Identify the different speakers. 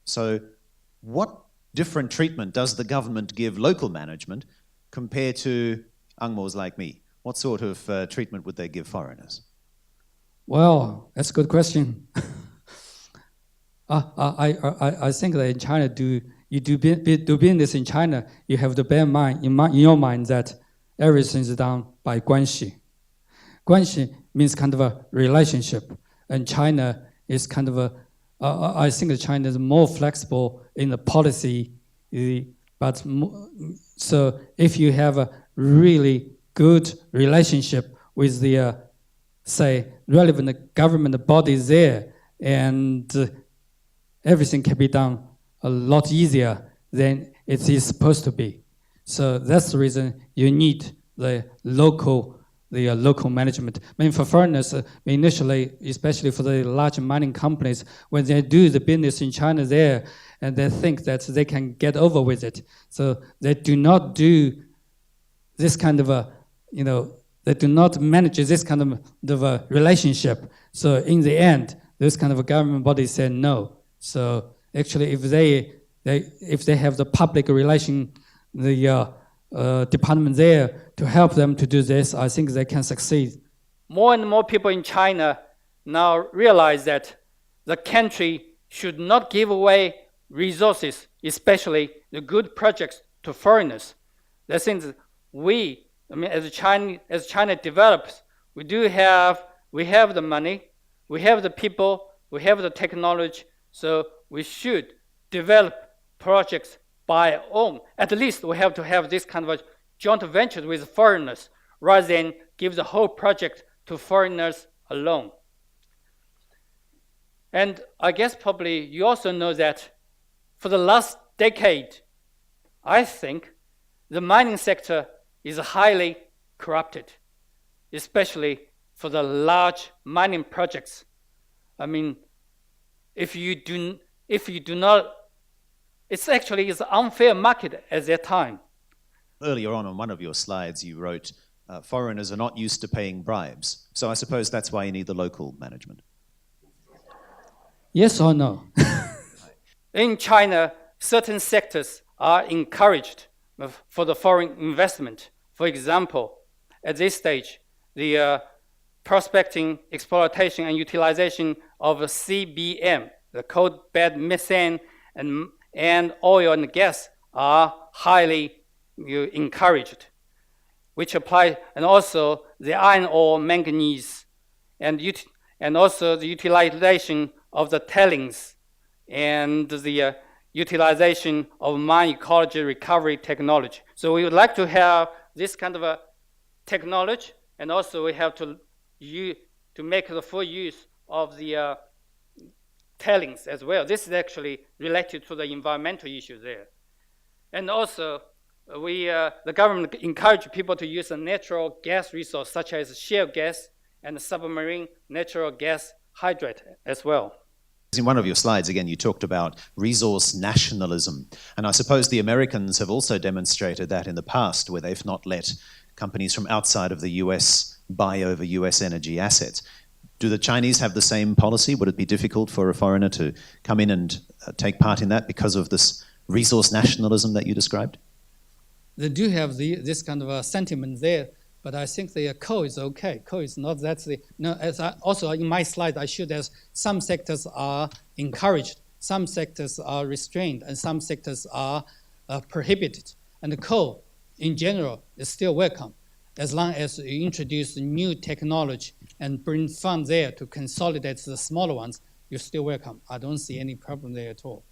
Speaker 1: So what different treatment does the government give local management compared to Angmos like me? What sort of treatment would they give foreigners?
Speaker 2: Well, that's a good question. I think that in China, you do business in China, you have to bear in your mind that everything is done by guanxi. Guanxi means kind of a relationship, and China is kind of I think China is more flexible in the policy, but so if you have a really good relationship with the, say, relevant government bodies there, and everything can be done a lot easier than it is supposed to be. So that's the reason you need the local management. I mean, for foreigners, initially, especially for the large mining companies, when they do the business in China there, and they think that they can get over with it, so they do not do this kind of they do not manage this kind of a relationship. So in the end, those kind of government bodies say no. So actually, if they have the public relation, department there to help them to do this, I think they can succeed.
Speaker 3: More and more people in China now realize that the country should not give away resources, especially the good projects, to foreigners. That means as China develops, we have the money, we have the people, we have the technology, so we should develop projects by our own. At least we have to have this kind of a joint venture with foreigners rather than give the whole project to foreigners alone. And I guess probably you also know that for the last decade, I think the mining sector is highly corrupted, especially for the large mining projects. I mean, if you do not, it's actually an unfair market at that time.
Speaker 1: Earlier on one of your slides, you wrote, foreigners are not used to paying bribes. So I suppose that's why you need the local management.
Speaker 2: Yes or no?
Speaker 3: In China, certain sectors are encouraged for the foreign investment. For example, at this stage, the prospecting, exploitation, and utilization of CBM, the coal bed methane, and oil and gas are highly encouraged, which apply, and also the iron ore, manganese, and also the utilization of the tailings and the utilization of mine ecology recovery technology. So we would like to have this kind of a technology, and also we have to make the full use of the tailings as well. This is actually related to the environmental issues there. And also, the government encourage people to use a natural gas resource such as shale gas and submarine natural gas hydrate as well.
Speaker 1: In one of your slides, again, you talked about resource nationalism. And I suppose the Americans have also demonstrated that in the past, where they've not let companies from outside of the US buy over US energy assets. Do the Chinese have the same policy? Would it be difficult for a foreigner to come in and take part in that because of this resource nationalism that you described?
Speaker 2: They do have this kind of a sentiment there, but I think the coal is okay. Coal is not that also in my slide I showed that some sectors are encouraged, some sectors are restrained, and some sectors are prohibited. And the coal, in general, is still welcome as long as you introduce new technology and bring funds there to consolidate the smaller ones. You're still welcome. I don't see any problem there at all.